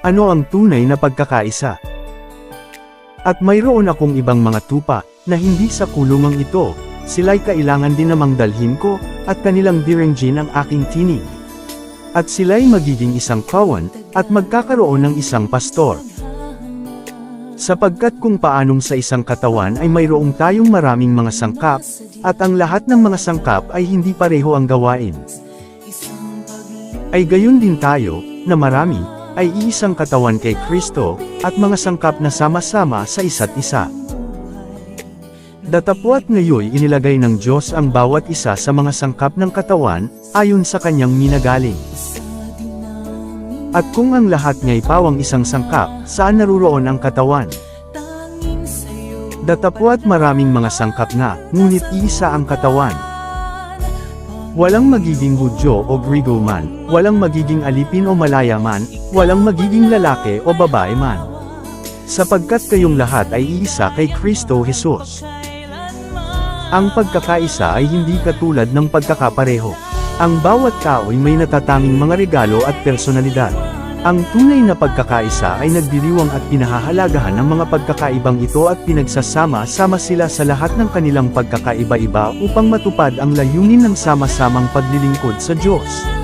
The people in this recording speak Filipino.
Ano ang tunay na pagkakaisa? At mayroon akong ibang mga tupa, na hindi sa kulungang ito, sila'y kailangan din namang dalhin ko, at kanilang direnggin ang aking tinig. At sila'y magiging isang kawan, at magkakaroon ng isang pastor. Sapagkat kung paanong sa isang katawan ay mayroong tayong maraming mga sangkap, at ang lahat ng mga sangkap ay hindi pareho ang gawain. Ay gayon din tayo, na marami, ay iisang katawan kay Kristo, at mga sangkap na sama-sama sa isa't isa. Datapwat ngayoy inilagay ng Diyos ang bawat isa sa mga sangkap ng katawan, ayon sa kanyang minagaling. At kung ang lahat nga'y pawang isang sangkap, saan naruroon ang katawan? Datapwat maraming mga sangkap nga, ngunit iisa ang katawan. Walang magiging Hudyo o Grigo man, walang magiging Alipin o Malaya man, walang magiging lalaki o babae man. Sapagkat kayong lahat ay iisa kay Kristo Jesus. Ang pagkakaisa ay hindi katulad ng pagkakapareho. Ang bawat tao ay may natatanging mga regalo at personalidad. Ang tunay na pagkakaisa ay nagdiriwang at pinahahalagahan ng mga pagkakaibang ito at pinagsasama-sama sila sa lahat ng kanilang pagkakaiba-iba upang matupad ang layunin ng sama-samang paglilingkod sa Diyos.